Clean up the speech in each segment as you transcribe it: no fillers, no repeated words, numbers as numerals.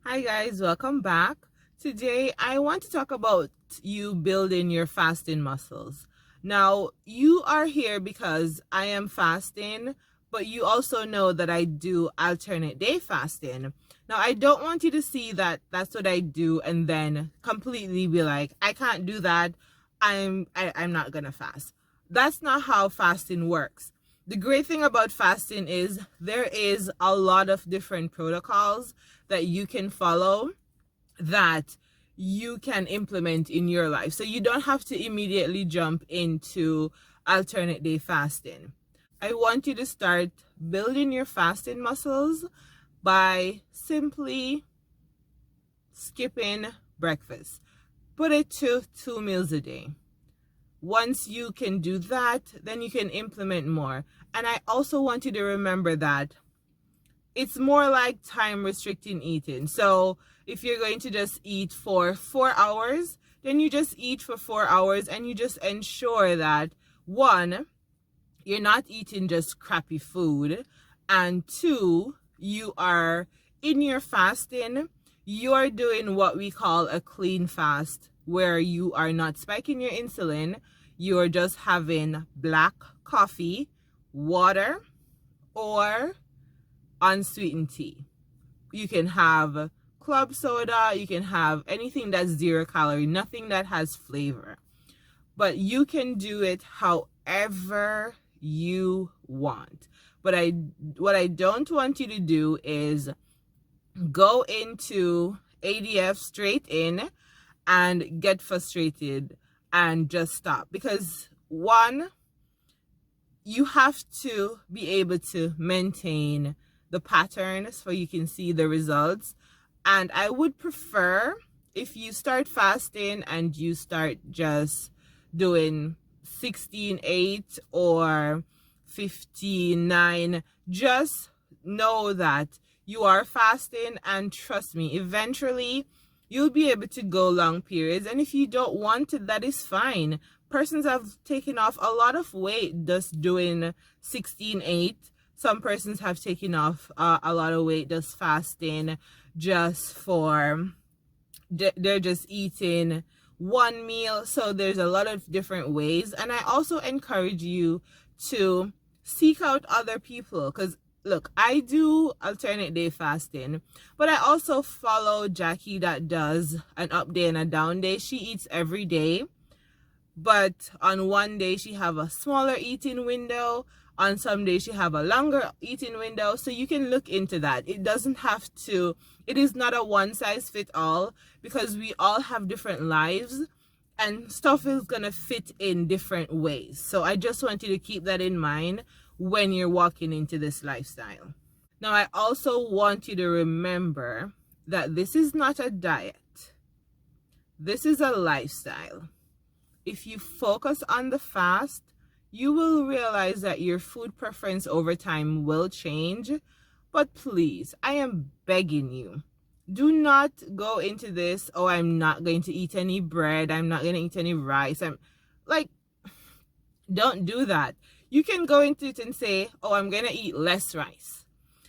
Hi guys, welcome back. Today I want to talk about you building your fasting muscles. Now, you are here because I am fasting, but you also know that I do alternate day fasting. Now, I don't want you to see that that's what I do and then completely be like, I can't do that. I'm not going to fast. That's not how fasting works. The great thing about fasting is there is a lot of different protocols that you can follow that you can implement in your life. So you don't have to immediately jump into alternate day fasting. I want you to start building your fasting muscles by simply skipping breakfast. Put it to 2 meals a day. Once you can do that, then you can implement more. And I also want you to remember that it's more like time restricting eating. So if you're going to just eat for 4 hours, then you just eat for 4 hours and you just ensure that one, you're not eating just crappy food, and two, you are in your fasting, you're doing what we call a clean fast, where you are not spiking your insulin, you're just having black coffee, water, or unsweetened tea. You can have club soda, you can have anything that's 0 calorie, nothing that has flavor. But you can do it however you want. But what I don't want you to do is go into ADF straight in and get frustrated and just stop. Because one, you have to be able to maintain the patterns so you can see the results. And I would prefer if you start fasting and you start just doing 16-8 or 15-9, just know that you are fasting, and trust me, eventually you'll be able to go long periods. And if you don't want to, that is fine. Persons have taken off a lot of weight just doing 16-8. Some persons have taken off a lot of weight just fasting, just for they're just eating one meal. So there's a lot of different ways, and I also encourage you to seek out other people, because look, I do alternate day fasting, but I also follow Jackie that does an up day and a down day. She eats every day, but on one day she have a smaller eating window, on some days she have a longer eating window. So you can look into that. It doesn't have to, it is not a one size fit all, because we all have different lives and stuff is gonna fit in different ways. So I just want you to keep that in mind when you're walking into this lifestyle. Now, I also want you to remember that this is not a diet, this is a lifestyle. If you focus on the fast, you will realize that your food preference over time will change. But please, I am begging you, do not go into this, oh, I'm not going to eat any bread, I'm not going to eat any rice. I'm like, don't do that. You can go into it and say, oh, I'm going to eat less rice.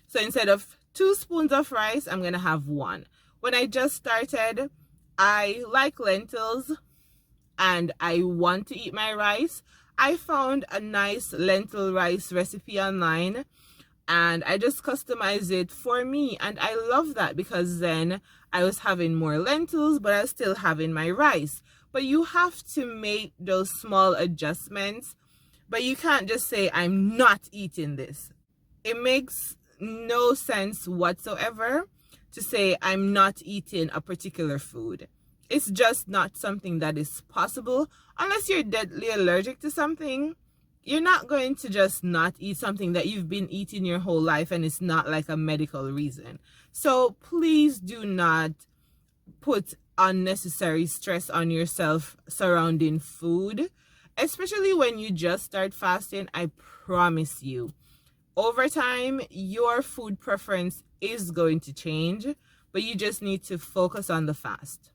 So instead of 2 spoons of rice, I'm going to have one. When I just started, I like lentils and I want to eat my rice. I found a nice lentil rice recipe online and I just customized it for me, and I love that because then I was having more lentils but I was still having my rice. But you have to make those small adjustments, but you can't just say I'm not eating this. It makes no sense whatsoever to say I'm not eating a particular food. It's just not something that is possible. Unless you're deadly allergic to something, you're not going to just not eat something that you've been eating your whole life and it's not like a medical reason. So please do not put unnecessary stress on yourself surrounding food, especially when you just start fasting. I promise you, over time, your food preference is going to change, but you just need to focus on the fast.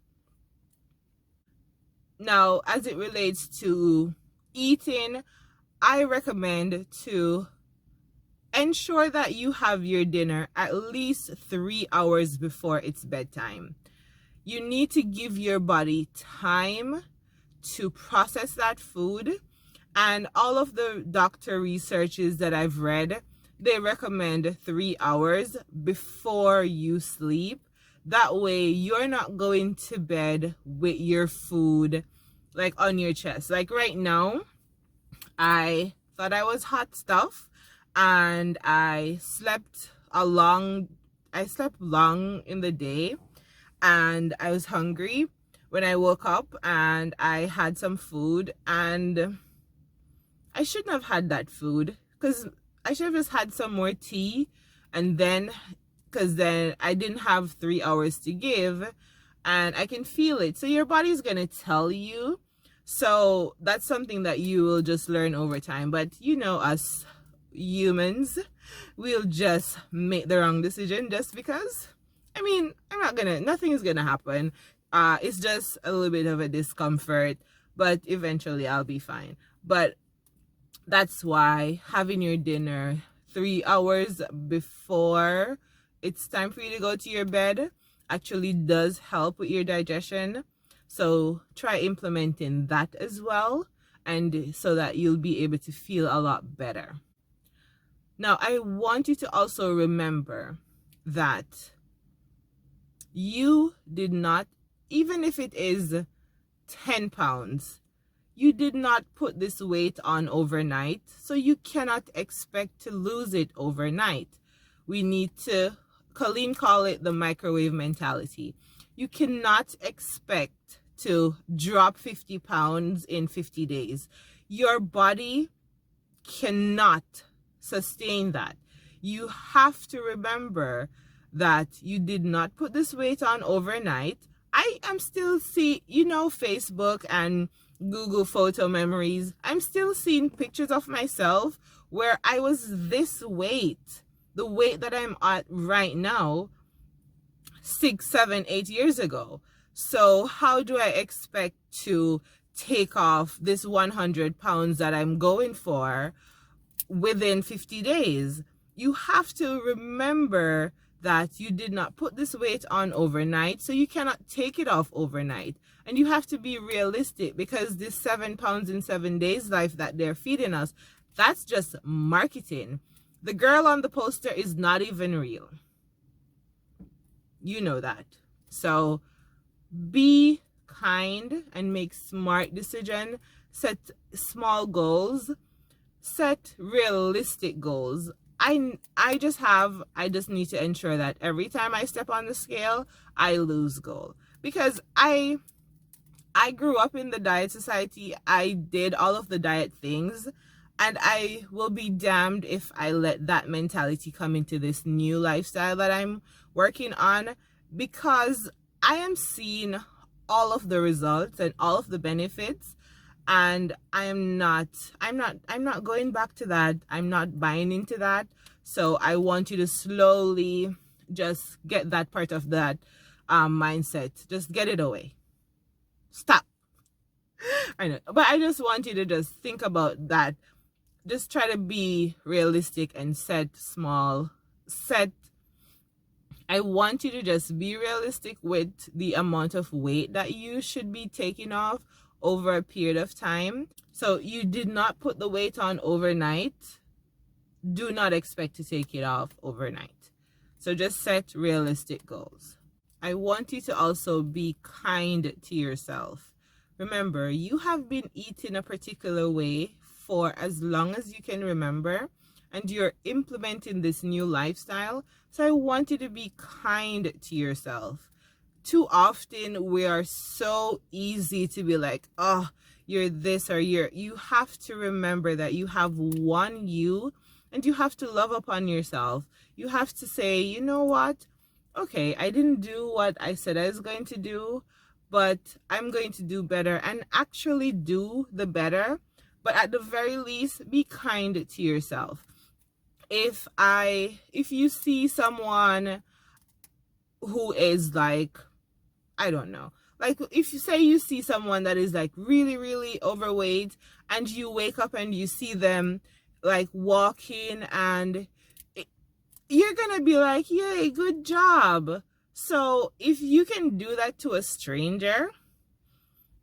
Now, as it relates to eating, I recommend to ensure that you have your dinner at least 3 hours before it's bedtime. You need to give your body time to process that food. And all of the doctor researches that I've read, they recommend 3 hours before you sleep. That way you're not going to bed with your food like on your chest. Like right now, I thought I was hot stuff and I slept long in the day, and I was hungry when I woke up, and I had some food, and I shouldn't have had that food, because I should have just had some more tea, and then because then I didn't have 3 hours to give, and I can feel it. So your body's gonna tell you. So that's something that you will just learn over time. But you know, us humans, we'll just make the wrong decision just because. I mean, nothing is gonna happen. It's just a little bit of a discomfort, but eventually I'll be fine. But that's why having your dinner 3 hours before it's time for you to go to your bed actually does help with your digestion. So try implementing that as well, and so that you'll be able to feel a lot better. Now, I want you to also remember that you did not, even if it is 10 pounds, you did not put this weight on overnight, so you cannot expect to lose it overnight. We need to, Colleen call it the microwave mentality. You cannot expect to drop 50 pounds in 50 days. Your body cannot sustain that. You have to remember that you did not put this weight on overnight. I am still seeing, Facebook and Google photo memories. I'm still seeing pictures of myself where I was this weight, the weight that I'm at right now, 6, 7, 8 years ago. So how do I expect to take off this 100 pounds that I'm going for within 50 days? You have to remember that you did not put this weight on overnight, so you cannot take it off overnight. And you have to be realistic, because this 7 pounds in 7 days life that they're feeding us, that's just marketing. The girl on the poster is not even real. You know that. So be kind and make smart decisions. Set small goals. Set realistic goals. I just need to ensure that every time I step on the scale, I lose goal. Because I grew up in the diet society. I did all of the diet things, and I will be damned if I let that mentality come into this new lifestyle that I'm working on, because I am seeing all of the results and all of the benefits, and I'm not going back to that. I'm not buying into that. So I want you to slowly just get that part of that mindset. Just get it away. Stop. I know, but I just want you to just think about that. Just try to be realistic and I want you to just be realistic with the amount of weight that you should be taking off over a period of time. So you did not put the weight on overnight. Do not expect to take it off overnight. So just set realistic goals. I want you to also be kind to yourself. Remember, you have been eating a particular way for as long as you can remember, and you're implementing this new lifestyle. So I want you to be kind to yourself. Too often we are so easy to be like, oh, you're this or you have to remember that you have one you, and you have to love upon yourself. You have to say, you know what? Okay, I didn't do what I said I was going to do, but I'm going to do better and actually do the better. But at the very least, be kind to yourself. If you see someone who is like, I don't know, like if you say you see someone that is like really, really overweight, and you wake up and you see them like walking and you're gonna be like, yay, good job. So if you can do that to a stranger,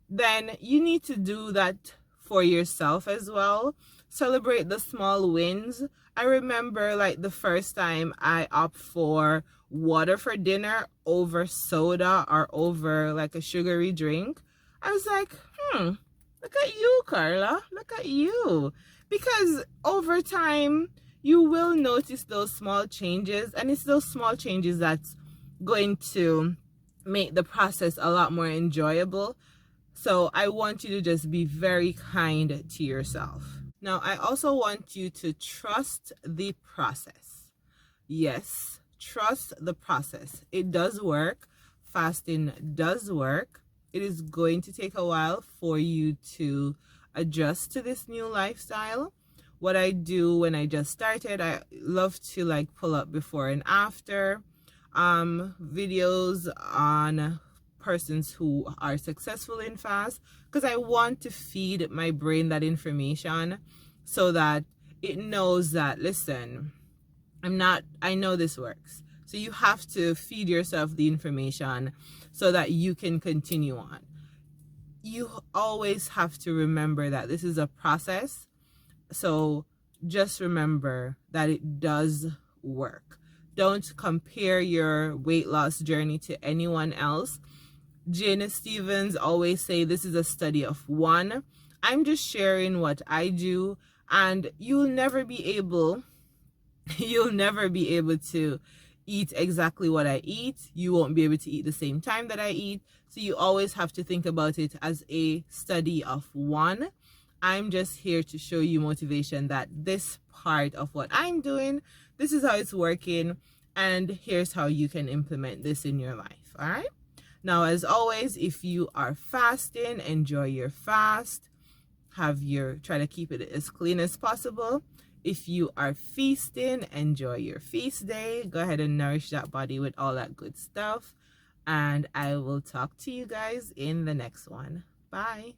then you need to do that for yourself as well. Celebrate the small wins. I remember like the first time I opt for water for dinner over soda or over like a sugary drink. I was like, look at you, Carla. Look at you. Because over time, you will notice those small changes, and it's those small changes that's going to make the process a lot more enjoyable. So I want you to just be very kind to yourself. Now, I also want you to trust the process. Yes, trust the process. It does work. Fasting does work. It is going to take a while for you to adjust to this new lifestyle. What I do when I just started, I love to like pull up before and after videos on persons who are successful in fast, because I want to feed my brain that information so that it knows that, listen, I know this works. So you have to feed yourself the information so that you can continue on. You always have to remember that this is a process. So just remember that it does work. Don't compare your weight loss journey to anyone else. Jane Stevens always say this is a study of one. I'm just sharing what I do, and you'll never be able to eat exactly what I eat. You won't be able to eat the same time that I eat. So you always have to think about it as a study of one. I'm just here to show you motivation that this part of what I'm doing, this is how it's working, and here's how you can implement this in your life. All right. Now, as always, if you are fasting, enjoy your fast. Try to keep it as clean as possible. If you are feasting, enjoy your feast day. Go ahead and nourish that body with all that good stuff. And I will talk to you guys in the next one. Bye.